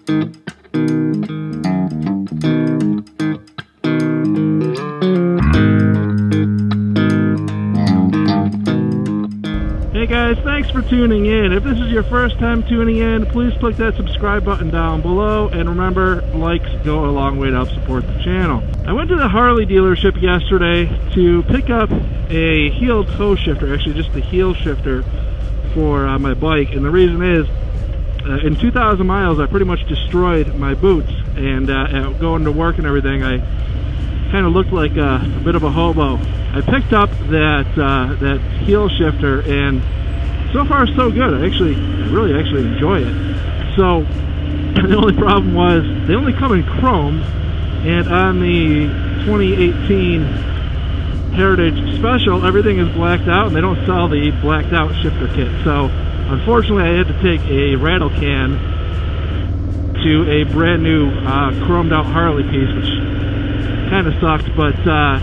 Hey guys, thanks for tuning in. If this is your first time tuning in, please click that subscribe button down below, and remember, likes go a long way to help support the channel. I went to the Harley dealership yesterday to pick up a heel toe shifter, actually just the heel shifter for my bike, and the reason is in 2,000 miles I pretty much destroyed my boots, and going to work and everything I kind of looked like a bit of a hobo. I picked up that heel shifter, and so far so good. I really enjoy it. So the only problem was they only come in chrome, and on the 2018 Heritage Special everything is blacked out, and they don't sell the blacked out shifter kit. So unfortunately I had to take a rattle can to a brand new chromed out Harley piece, which kind of sucked, but I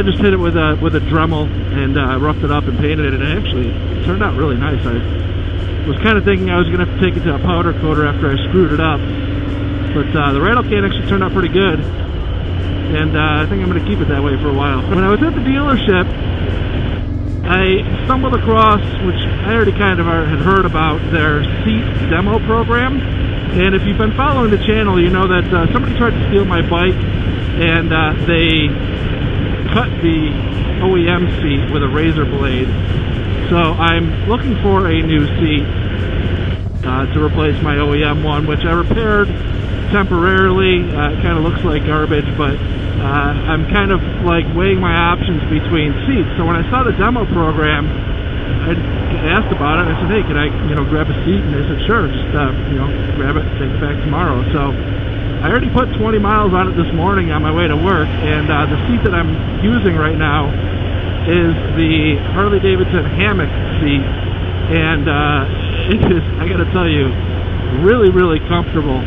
just hit it with a Dremel and roughed it up and painted it, and it actually turned out really nice. I was kind of thinking I was going to have to take it to a powder coater after I screwed it up, but the rattle can actually turned out pretty good, and I think I'm going to keep it that way for a while. When I was at the dealership, I stumbled across, which I already kind of had heard about, their Seat Demo program, and if you've been following the channel, you know that somebody tried to steal my bike, and they cut the OEM seat with a razor blade. So I'm looking for a new seat to replace my OEM one, which I repaired temporarily. It kind of looks like garbage, but I'm kind of like weighing my options between seats. So when I saw the demo program, I asked about it. I said, hey, can I grab a seat? And they said, sure, just grab it, take it back tomorrow. So I already put 20 miles on it this morning on my way to work, and the seat that I'm using right now is the Harley-Davidson Hammock seat, and it is, I gotta tell you, really, really comfortable.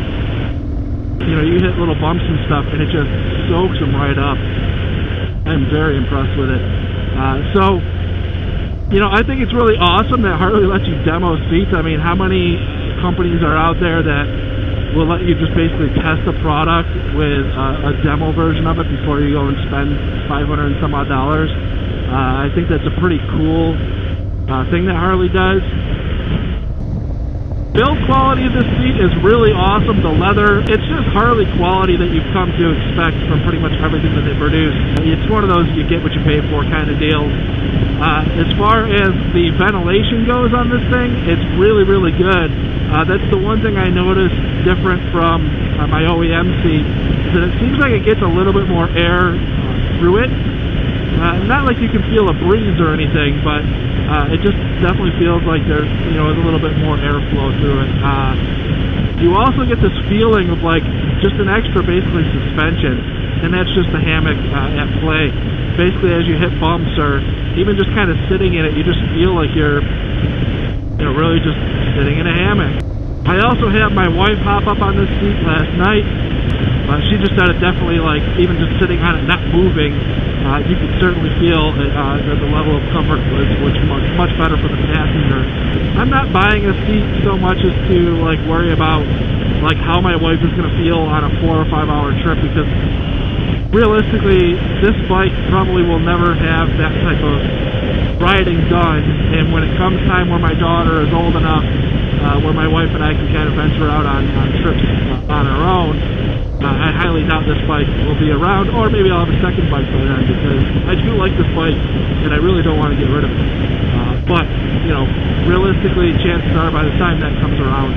You hit little bumps and stuff, and it just soaks them right up. I'm very impressed with it. I think it's really awesome that Harley lets you demo seats. I mean, how many companies are out there that will let you just basically test a product with a demo version of it before you go and spend $500 and some odd. I think that's a pretty cool thing that Harley does. Build quality of this seat is really awesome. The leather, it's just Harley quality that you've come to expect from pretty much everything that they produce. It's one of those you get what you pay for kind of deals. As far as the ventilation goes on this thing, it's really, really good. That's the one thing I noticed different from my OEM seat, is that it seems like it gets a little bit more air through it. Not like you can feel a breeze or anything, but it just definitely feels like there's a little bit more airflow through it. You also get this feeling of like just an extra basically suspension, and that's just the hammock at play. Basically, as you hit bumps or even just kind of sitting in it, you just feel like you're really just sitting in a hammock. I also had my wife hop up on this seat last night. She just said it definitely, like, even just sitting on it, not moving, you could certainly feel that the level of comfort was much better for the passenger. I'm not buying a seat so much as to, like, worry about, like, how my wife is going to feel on a 4 or 5 hour trip, because realistically, this bike probably will never have that type of riding done, and when it comes time where my daughter is old enough, where my wife and I can kind of venture out on trips on our own, I highly doubt this bike will be around, or maybe I'll have a second bike by then, because I do like this bike, and I really don't want to get rid of it. But, realistically, chances are by the time that comes around,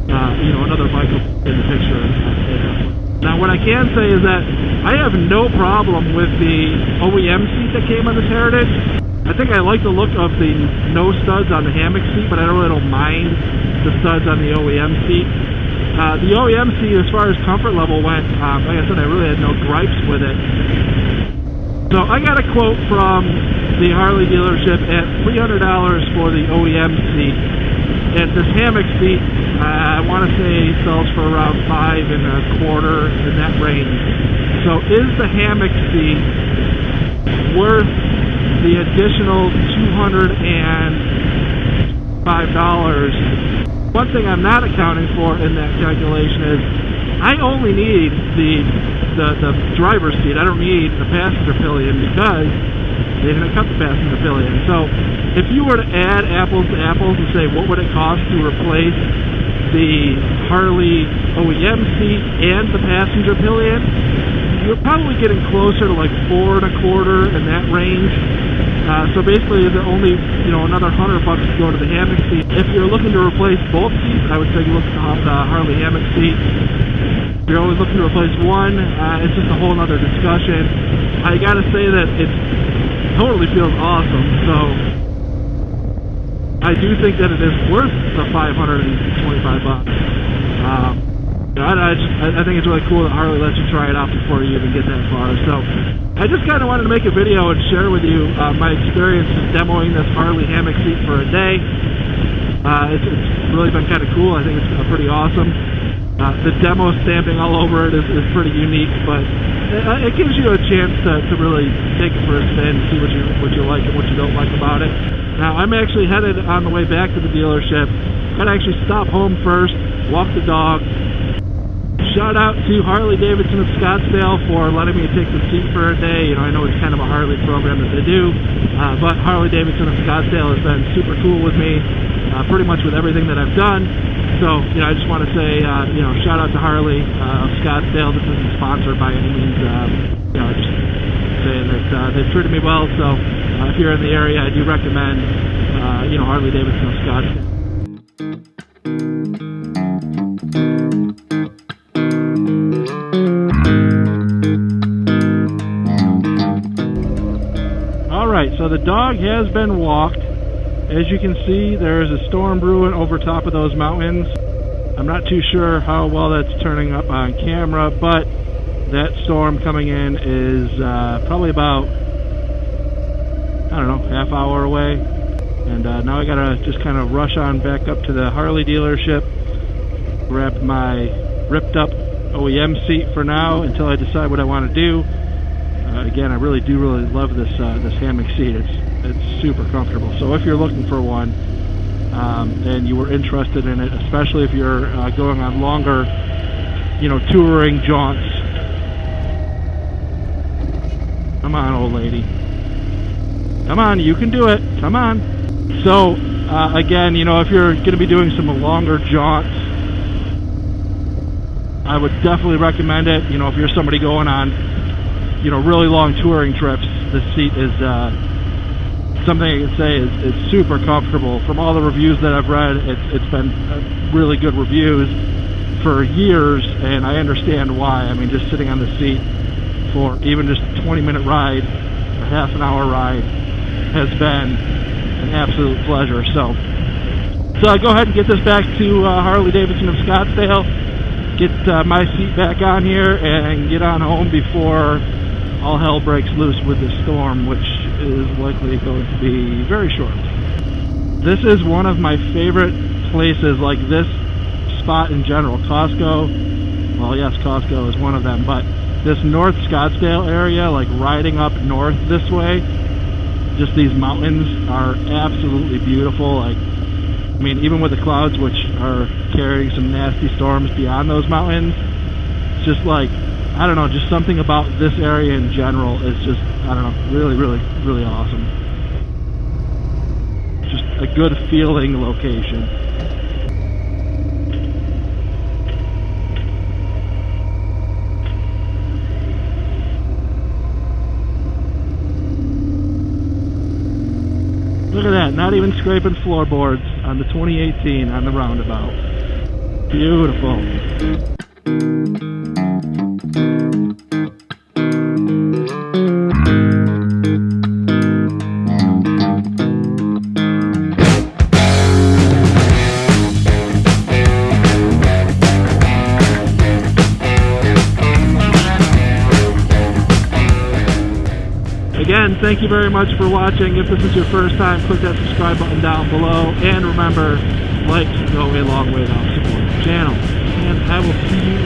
another bike will be in the picture. Now, what I can say is that I have no problem with the OEM seat that came on this Heritage. I think I like the look of the no studs on the hammock seat, but I really don't mind the studs on the OEM seat. The OEM seat, as far as comfort level went, like I said, I really had no gripes with it. So I got a quote from the Harley dealership at $300 for the OEM seat. And this hammock seat, I want to say sells for around $5 1/4 in that range. So is the hammock seat worth the additional $250 $5. One thing I'm not accounting for in that calculation is I only need the driver's seat. I don't need the passenger pillion because they didn't cut the passenger pillion. So if you were to add apples to apples and say what would it cost to replace the Harley OEM seat and the passenger pillion, you're probably getting closer to like $4 1/4 in that range. So basically, the only another $100 to go to the hammock seat. If you're looking to replace both seats, I would say you look at the Harley Hammock seat. If you're always looking to replace one, it's just a whole other discussion. I gotta say that it totally feels awesome. So I do think that it is worth the $525. I think it's really cool that Harley lets you try it out before you even get that far. So I just kind of wanted to make a video and share with you my experience demoing this Harley Hammock seat for a day. It's really been kind of cool. I think it's pretty awesome. The demo stamping all over it is pretty unique, but it gives you a chance to really take it for a spin, see what you like and what you don't like about it. Now I'm actually headed on the way back to the dealership. Gotta actually stop home first, walk the dog. Shout out to Harley-Davidson of Scottsdale for letting me take the seat for a day. I know it's kind of a Harley program that they do, but Harley-Davidson of Scottsdale has been super cool with me, pretty much with everything that I've done. So, I just want to say, shout out to Harley of Scottsdale. This isn't sponsored by any means. Just saying that they've treated me well. So, if you're in the area, I do recommend, Harley-Davidson of Scottsdale. Alright, so the dog has been walked. As you can see, there's a storm brewing over top of those mountains. I'm not too sure how well that's turning up on camera, but that storm coming in is probably about, half hour away. And now I gotta just kind of rush on back up to the Harley dealership, grab my ripped up OEM seat for now until I decide what I want to do. Again, I really love this hammock seat. It's super comfortable. So if you're looking for one and you were interested in it, especially if you're going on longer, touring jaunts. Come on, old lady. Come on, you can do it. Come on. So again, if you're going to be doing some longer jaunts, I would definitely recommend it. If you're somebody going on really long touring trips, this seat is something I can say is super comfortable. From all the reviews that I've read, it's been really good reviews for years, and I understand why. I mean, just sitting on the seat for even just a 20-minute ride, a half an hour ride, has been an absolute pleasure. So I go ahead and get this back to Harley-Davidson of Scottsdale, get my seat back on here, and get on home before all hell breaks loose with this storm, which is likely going to be very short. This is one of my favorite places, like this spot in general. Costco, well, yes, Costco is one of them, but this North Scottsdale area, like riding up north this way, just these mountains are absolutely beautiful. Like, I mean, even with the clouds, which are carrying some nasty storms beyond those mountains, it's just like, I don't know, just something about this area in general is just, I don't know, really awesome. Just a good feeling location. Look at that, not even scraping floorboards on the 2018 on the roundabout. Beautiful. Again, thank you very much for watching. If this is your first time, click that subscribe button down below. And remember, likes go a long way to help support the channel. And I will see you